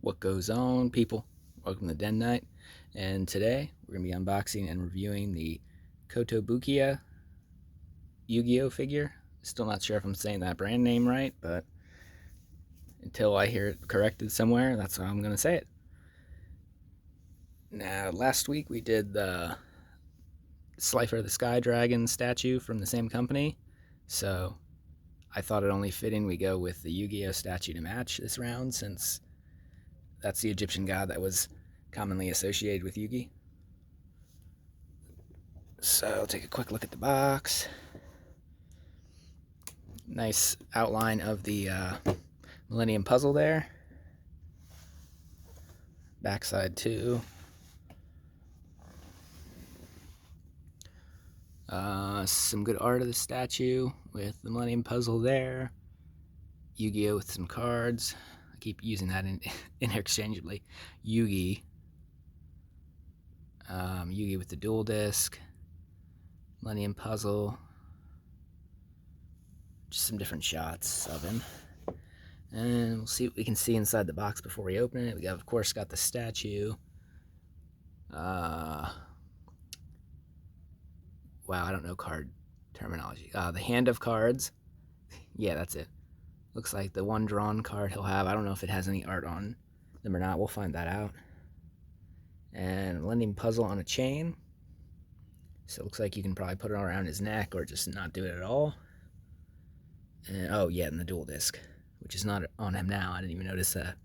What goes on, people? Welcome to Den Night, and today we're going to be unboxing and reviewing the Kotobukiya Yu-Gi-Oh figure. Still not sure if I'm saying that brand name right, but until I hear it corrected somewhere, that's how I'm going to say it. Now, last week we did the Slifer the Sky Dragon statue from the same company, so I thought it only fitting we go with the Yu-Gi-Oh statue to match this round, since that's the Egyptian god that was commonly associated with Yugi. So I'll take a quick look at the box. Nice outline of the Millennium Puzzle there. Backside too. Some good art of the statue with the Millennium Puzzle there. Yu-Gi-Oh with some cards. I keep using that interchangeably. Yugi. Yugi with the dual disc. Millennium Puzzle. Just some different shots of him. And we'll see what we can see inside the box before we open it. We have, of course, got the statue. Wow, I don't know card terminology. The hand of cards. Yeah, that's it. Looks like the one drawn card he'll have. I don't know if it has any art on them or not. We'll find that out. And Millennium Puzzle on a chain. So it looks like you can probably put it around his neck or just not do it at all. And, oh, yeah, and the dual disc, which is not on him now. I didn't even notice that.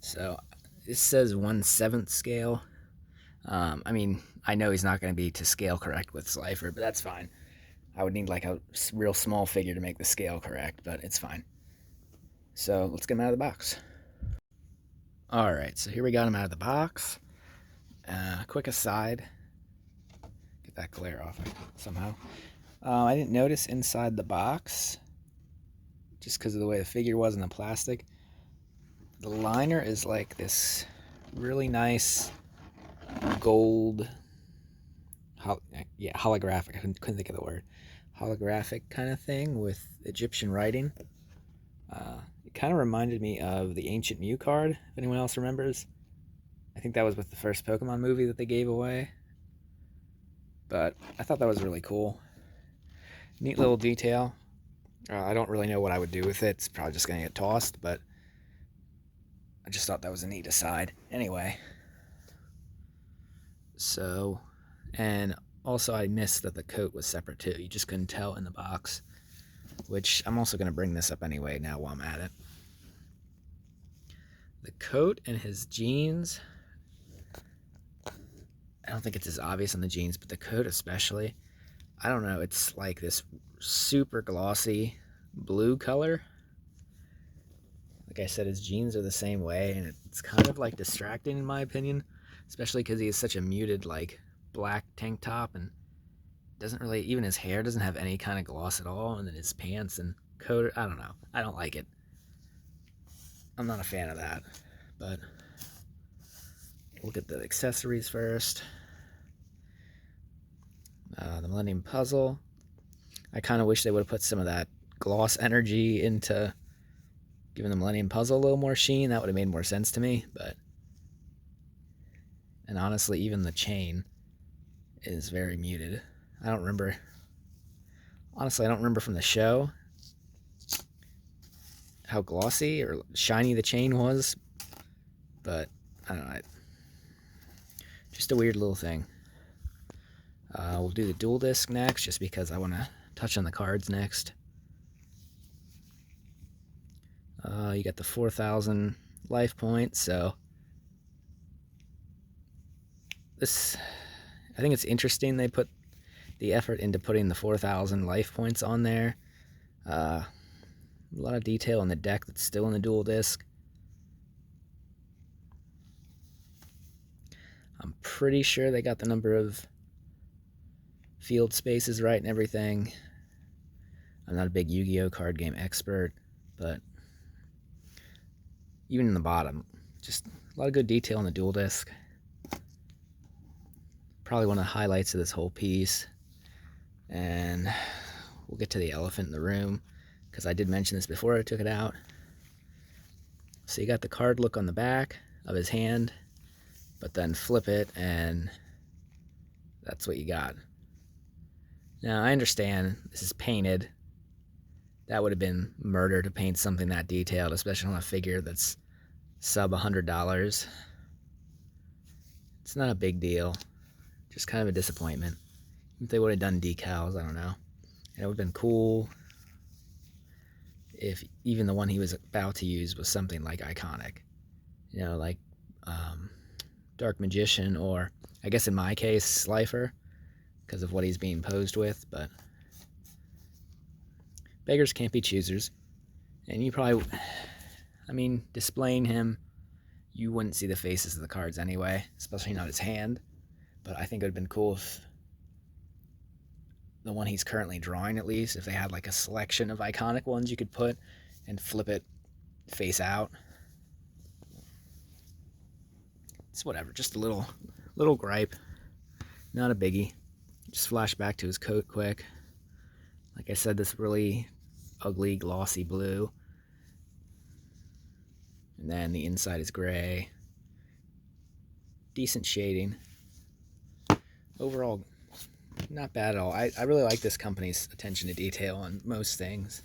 So this says 1/7 scale. I mean, I know he's not going to be to scale correct with Slifer, but that's fine. I would need like a real small figure to make the scale correct, but it's fine. So let's get him out of the box. All right, so here we got him out of the box. Quick aside, get that glare off somehow. I didn't notice inside the box, just because of the way the figure was in the plastic, the liner is like this really nice gold, holographic, I couldn't think of the word, holographic kind of thing with Egyptian writing. It kind of reminded me of the Ancient Mew card, if anyone else remembers. I think that was with the first Pokemon movie that they gave away. But I thought that was really cool. Neat little detail. I don't really know what I would do with it. It's probably just going to get tossed, but I just thought that was a neat aside. Anyway. So, and also I missed that the coat was separate too. You just couldn't tell in the box, which I'm also going to bring this up anyway now while I'm at it. The coat and his jeans, I don't think it's as obvious on the jeans, but the coat especially, I don't know, it's like this super glossy blue color. Like I said, his jeans are the same way, and it's kind of like distracting in my opinion, especially because he has such a muted like black tank top, and doesn't really, even his hair doesn't have any kind of gloss at all, and then his pants and coat, I don't know, I don't like it. I'm not a fan of that. But look at the accessories first. The Millennium Puzzle, I kind of wish they would have put some of that gloss energy into giving the Millennium Puzzle a little more sheen. That would have made more sense to me. But, and honestly, even the chain is very muted. I don't remember, honestly, I don't remember from the show how glossy or shiny the chain was, but I don't know, just a weird little thing. We'll do the dual disc next, just because I want to touch on the cards next. You got the 4,000 life points, so this, I think it's interesting they put the effort into putting the 4,000 life points on there. A lot of detail in the deck that's still in the dual disc. I'm pretty sure they got the number of field spaces right and everything. I'm not a big Yu-Gi-Oh card game expert, but even in the bottom, just a lot of good detail in the dual disc. Probably one of the highlights of this whole piece. And we'll get to the elephant in the room, because I did mention this before I took it out. So you got the card look on the back of his hand, but then flip it and that's what you got. Now, I understand this is painted. That would have been murder to paint something that detailed, especially on a figure that's sub $100. It's not a big deal. Just kind of a disappointment. If they would have done decals, I don't know. And it would have been cool if even the one he was about to use was something like iconic. You know, like Dark Magician, or I guess in my case, Slifer, because of what he's being posed with, but beggars can't be choosers. And you probably, I mean, displaying him, you wouldn't see the faces of the cards anyway, especially not his hand. But I think it would have been cool if the one he's currently drawing, at least, if they had like a selection of iconic ones you could put and flip it face out. It's whatever, just a little gripe. Not a biggie. Just flash back to his coat quick. Like I said, this really ugly glossy blue. And then the inside is gray. Decent shading. Overall, not bad at all. I really like this company's attention to detail on most things.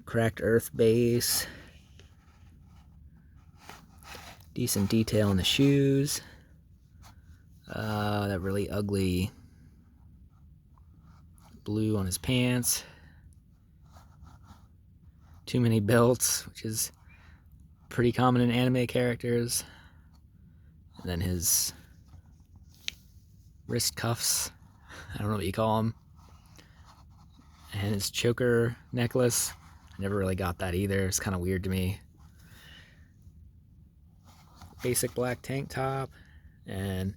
Cracked earth base. Decent detail in the shoes. That really ugly blue on his pants. Too many belts, which is pretty common in anime characters. And then his wrist cuffs. I don't know what you call them. And his choker necklace. I never really got that either. It's kind of weird to me. Basic black tank top. And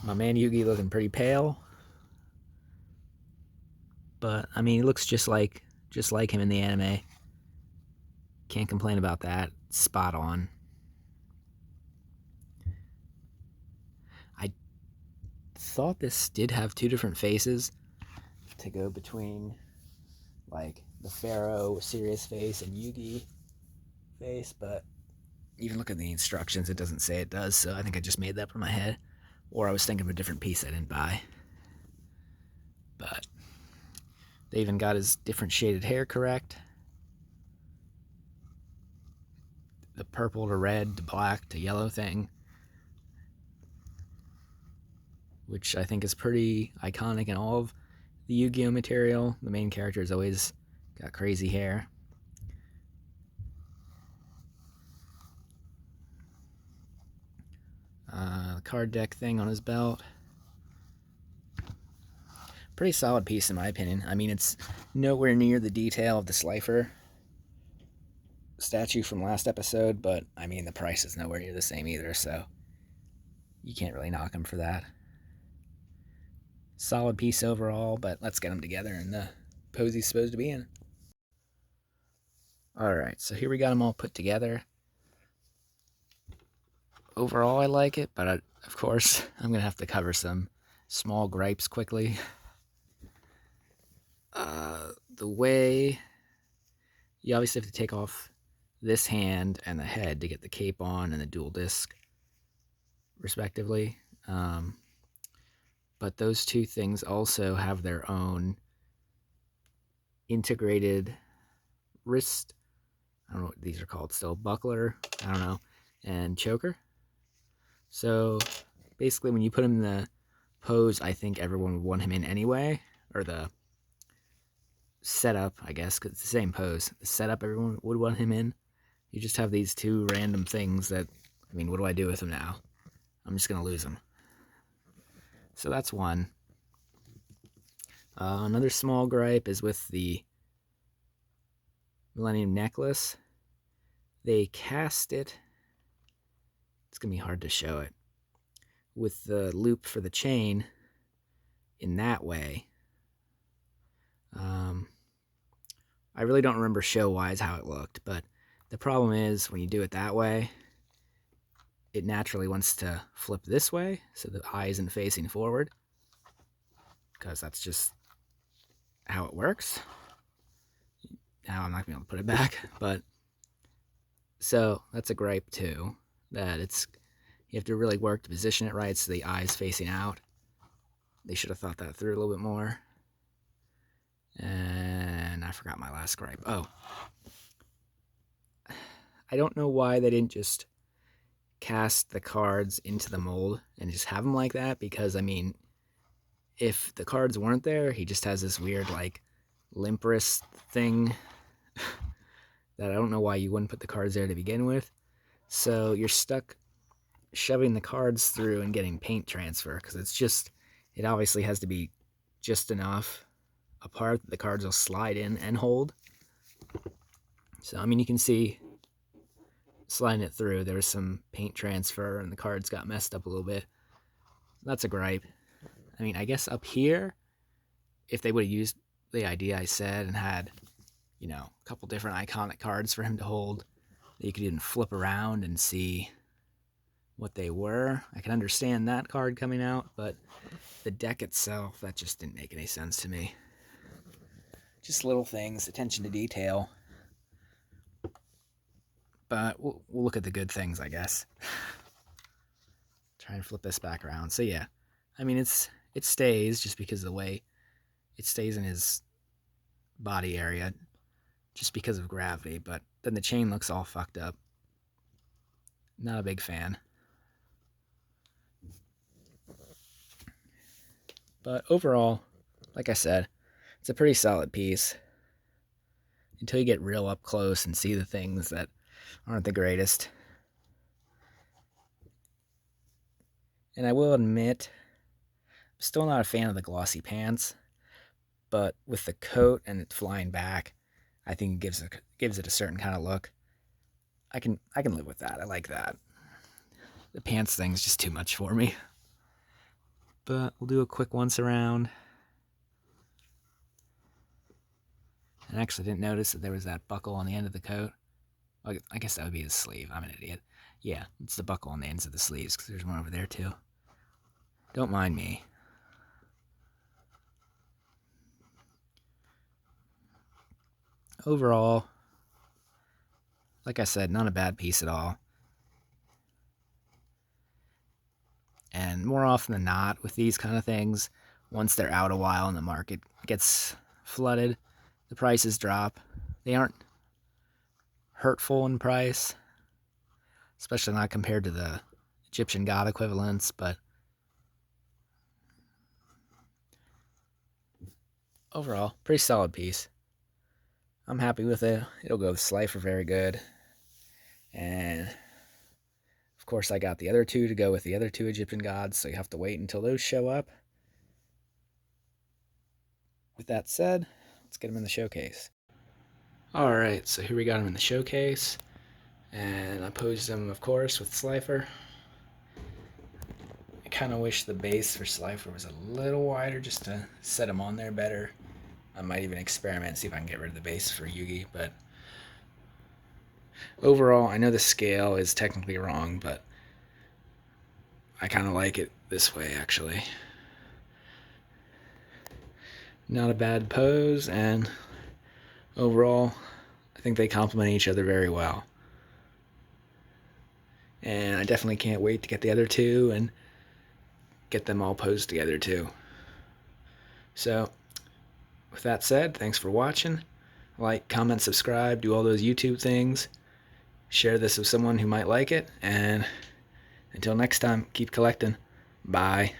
my man Yugi looking pretty pale. But, I mean, he looks just like him in the anime. Can't complain about that. Spot on. I thought this did have two different faces to go between, like, the Pharaoh serious face and Yugi face, but even look at the instructions, it doesn't say it does, so I think I just made that up in my head. Or I was thinking of a different piece I didn't buy. But they even got his different shaded hair correct. The purple to red to black to yellow thing, which I think is pretty iconic in all of the Yu-Gi-Oh material. The main character has always got crazy hair. Card deck thing on his belt. Pretty solid piece in my opinion. I mean, it's nowhere near the detail of the Slifer statue from last episode, but I mean, the price is nowhere near the same either, so you can't really knock him for that. Solid piece overall, but let's get them together in the pose he's supposed to be in. Alright, so here we got them all put together. Overall, I like it, but of course, I'm going to have to cover some small gripes quickly. The way you obviously have to take off this hand and the head to get the cape on and the dual disc, respectively. But those two things also have their own integrated wrist, I don't know what these are called still, buckler, I don't know, and choker. So basically when you put him in the pose I think everyone would want him in anyway, or the setup, I guess, because it's the same pose. The setup everyone would want him in. You just have these two random things that, I mean, what do I do with them now? I'm just going to lose them. So that's one. Another small gripe is with the Millennium Necklace. They cast it, it's going to be hard to show it, with the loop for the chain in that way. I really don't remember show-wise how it looked, but the problem is when you do it that way, it naturally wants to flip this way, so the eye isn't facing forward, because that's just how it works. Now I'm not gonna be able to put it back. But so that's a gripe too, that you have to really work to position it right so the eye's facing out. They should have thought that through a little bit more. And I forgot my last gripe. Oh, I don't know why they didn't just cast the cards into the mold and just have them like that, because I mean, if the cards weren't there, he just has this weird like limp wrist thing that I don't know why you wouldn't put the cards there to begin with. So you're stuck shoving the cards through and getting paint transfer, because it obviously has to be just enough apart that the cards will slide in and hold. So I mean, you can see sliding it through, there was some paint transfer and the cards got messed up a little bit. That's a gripe. I mean, I guess up here, if they would have used the idea I said and had, a couple different iconic cards for him to hold, that you could even flip around and see what they were, I can understand that card coming out, but the deck itself, that just didn't make any sense to me. Just little things, attention to detail. But we'll look at the good things, I guess. Try and flip this back around. So yeah, I mean, it stays just because of the way it stays in his body area, just because of gravity. But then the chain looks all fucked up. Not a big fan. But overall, like I said, it's a pretty solid piece. Until you get real up close and see the things that aren't the greatest. And I will admit, I'm still not a fan of the glossy pants, but with the coat and it flying back, I think it gives it a certain kind of look. I can live with that. I like that. The pants thing's just too much for me. But we'll do a quick once around. And I actually didn't notice that there was that buckle on the end of the coat. I guess that would be the sleeve. I'm an idiot. Yeah, it's the buckle on the ends of the sleeves, because there's one over there too. Don't mind me. Overall, like I said, not a bad piece at all. And more often than not, with these kind of things, once they're out a while and the market gets flooded, the prices drop. They aren't hurtful in price, especially not compared to the Egyptian god equivalents, but overall, pretty solid piece. I'm happy with it. It'll go with Slifer very good. And of course, I got the other two to go with the other two Egyptian gods, so you have to wait until those show up. With that said, let's get them in the showcase. Alright, so here we got them in the showcase. And I posed them, of course, with Slifer. I kind of wish the base for Slifer was a little wider just to set him on there better. I might even experiment and see if I can get rid of the base for Yugi, but overall, I know the scale is technically wrong, but I kind of like it this way, actually. Not a bad pose, and overall, I think they complement each other very well. And I definitely can't wait to get the other two and get them all posed together too. So, with that said, thanks for watching. Like, comment, subscribe, do all those YouTube things. Share this with someone who might like it, and until next time, keep collecting. Bye.